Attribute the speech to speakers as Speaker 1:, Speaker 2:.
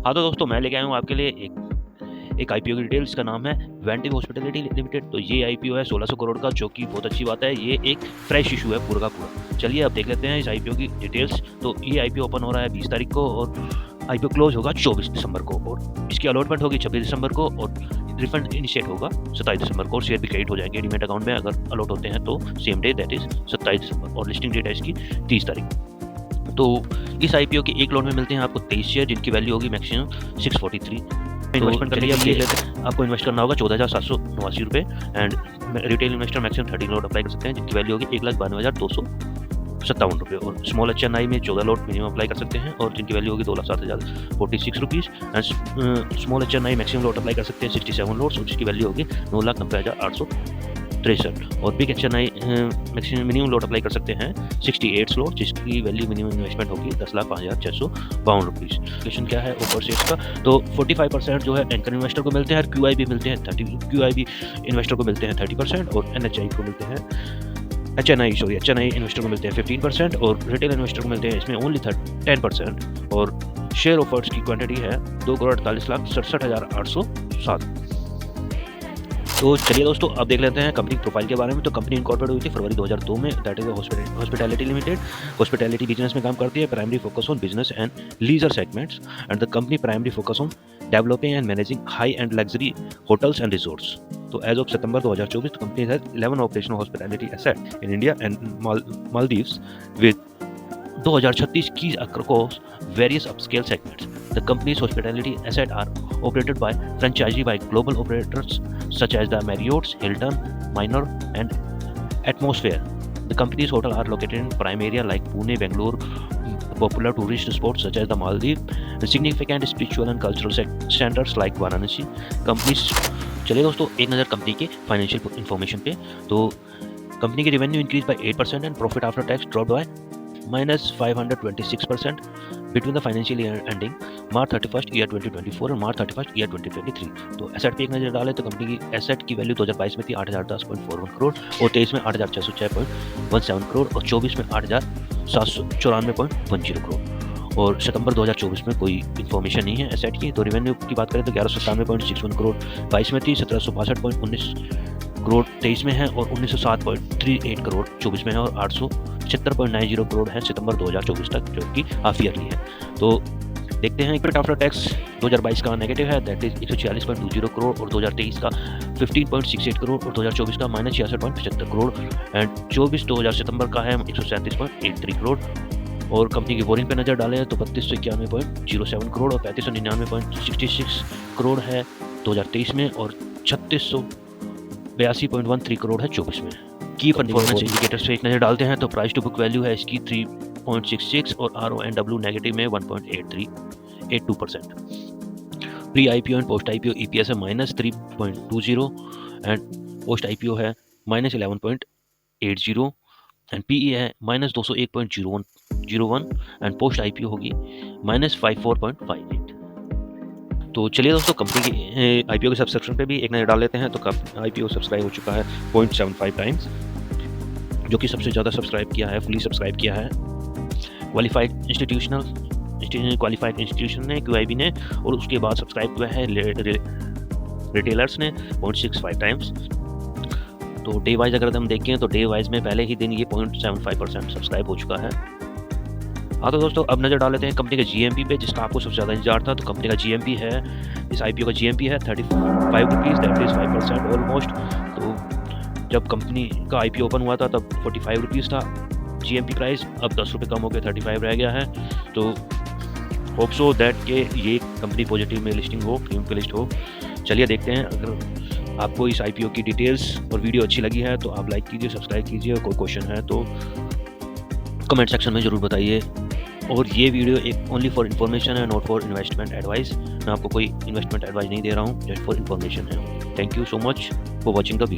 Speaker 1: हाँ, तो दोस्तों मैं लेके आया हूँ आपके लिए एक आईपीओ की डिटेल। इसका नाम है वेंटिव हॉस्पिटैलिटी लिमिटेड। तो ये आईपीओ है 1600 करोड़ का, जो कि बहुत अच्छी बात है। ये एक फ्रेश इशू है पूरा का पूरा। चलिए अब देख लेते हैं इस आईपीओ की डिटेल्स। तो ये आईपीओ ओपन हो रहा है 20 तारीख को और आईपीओ क्लोज होगा 24 दिसंबर को, और इसकी अलॉटमेंट होगी 26 दिसंबर को, और रिफंड इनिशिएट होगा 27 दिसंबर को, और शेयर भी क्रेडिट हो जाएंगे डीमैट अकाउंट में अगर अलॉट होते हैं तो सेम डे, दैट इज 27 दिसंबर, और लिस्टिंग डेट है इसकी 30 तारीख। तो इस आईपीओ के एक लॉट में मिलते हैं आपको 23 शेयर, जिनकी वैल्यू होगी मैक्सिमम 643। इन्वेस्टमेंट करने के लिए आपको इन्वेस्ट करना होगा 14,789 रुपये, and retail investor maximum 30 lot apply कर सकते हैं, जिनकी वैल्यू होगी 1,92,257 रुपये, और स्मॉल HNI में 14 लॉट मिनिमम अप्लाई कर सकते हैं, और जिनकी वैल्यू होगी 2,07,046 rupees, and small HNI maximum lot apply कर सकते हैं 67 लॉट्स, और जिसकी वैल्यू होगी 9,90,863, और big HNI maximum minimum lot apply कर सकते हैं 68 स्लॉट, जिसकी वैल्यू मिनिमम इन्वेस्टमेंट होगी 10,05,652 रुपीज़। क्वेश्चन क्या है ओवर शेयर्स का, तो 45% जो है एंकर इन्वेस्टर को मिलते हैं, QIB मिलते हैं 30, QIB इन्वेस्टर को मिलते हैं 30%, और NHI को मिलते हैं HNI इन्वेस्टर को मिलते हैं 15%, और रिटेल इन्वेस्टर को मिलते हैं इसमें ओनली 10%, और शेयर ऑफर्स की क्वांटिटी है 2,48,67,807। तो चलिए दोस्तों अब देख लेते हैं कंपनी प्रोफाइल के बारे में। तो कंपनी इनकॉर्पोरेट हुई थी फरवरी 2002 में, that is hospitality limited. Hospitality business में काम करती है, primary focus on business and leisure segments, and the company primary focus on developing and managing high end luxury hotels and resorts. तो एज ऑफ सितंबर 2024 company has 11 operational hospitality asset in India and Maldives with 2036 keys across various upscale segments. The company's hospitality assets are operated by franchisee by global operators such as the Marriott's, Hilton, Minor, and Atmosphere. The company's hotels are located in prime area like Pune, Bangalore, popular tourist spots such as the Maldives, and significant spiritual and cultural centers like Varanasi. Companies चलिए दोस्तों एक नज़र company के financial information पे। तो company की revenue increase by 8% and profit after tax drop by -526% between the financial year ending March 31st year 2024 और March 31st year 2023। तो एसेट पे एक नजर डालें तो कंपनी की एसेट की वैल्यू 2022 में थी 8,010.41 करोड़, और 23 में 8,606.17 करोड़, और 24 में 8,794.10 करोड़, और सितंबर 2024 में कोई इन्फॉर्मेशन नहीं है एसेट की। तो रेवेन्यू की बात करें तो 1197.61 करोड़ 22 में थी, 1762.19 करोड़ 23 में है, और 1907.38 करोड़ 24 में है, और 876.90 करोड़ है सितंबर 2024 तक, जो कि हाफ ईयरली है। तो देखते हैं प्रॉफिट आफ्टर टैक्स 2022 का नेगेटिव है, दैट इज 146.20 करोड़, और 2023 का 15.68 करोड़, और 2024 का -66.75 करोड़, एंड 2024 सितंबर का है 137.83 करोड़। और कंपनी की बोरिंग पे नज़र डालें तो 3291.07 करोड़ और 3599.66 करोड़ है 2023 में, और 3682.13 करोड़ है 24 में। की परफॉर्मेंस इंडिकेटर्स पे एक नज़र डालते हैं तो प्राइस टू बुक वैल्यू है इसकी 3.66, और RONW नेगेटिव में 1.82%। Pre IPO and post IPO EPS है -3.20, एंड पोस्ट IPO है -11.80, एंड PE है -201.01, एंड पोस्ट IPO होगी -54.58। तो चलिए दोस्तों कंपनी की IPO के सब्सक्रिप्शन पे भी एक नज़र डाल लेते हैं। तो IPO सब्सक्राइब हो चुका है 0.75 टाइम्स, जो कि सबसे ज़्यादा सब्सक्राइब किया है, फुली सब्सक्राइब किया है क्वालिफाइड इंस्टीट्यूशन ने, QIB ने, और उसके बाद सब्सक्राइब किया है रिटेलर्स ने 0.65 टाइम्स। तो डे वाइज अगर हम देखें तो डे वाइज में पहले ही दिन ये 0.75% सब्सक्राइब हो चुका है। हाँ तो दोस्तों अब नज़र डाल लेते हैं कंपनी के GMP पे, जिसका आपको सबसे ज़्यादा इंतजार था। तो कंपनी का GMP है, इस IPO का GMP है 35 रुपीज़, दैट इज़ 5% ऑलमोस्ट। तो जब कंपनी का IPO ओपन हुआ था तब 45 रुपीज़ था GMP प्राइस, अब 10 रुपये कम हो गया 35 रह गया है। तो होप सो दैट के ये कंपनी पॉजिटिव में लिस्टिंग हो, प्रीमियम पे लिस्ट हो। चलिए देखते हैं। अगर आपको इस IPO की डिटेल्स और वीडियो अच्छी लगी है तो आप लाइक कीजिए, सब्सक्राइब कीजिए, और कोई क्वेश्चन है तो कमेंट सेक्शन में ज़रूर बताइए। और ये वीडियो एक ओनली फॉर इन्फॉर्मेशन है, नॉट फॉर इन्वेस्टमेंट एडवाइस। मैं आपको कोई इन्वेस्टमेंट एडवाइस नहीं दे रहा हूँ, जस्ट फॉर इन्फॉर्मेशन है। Thank you so much for watching the video.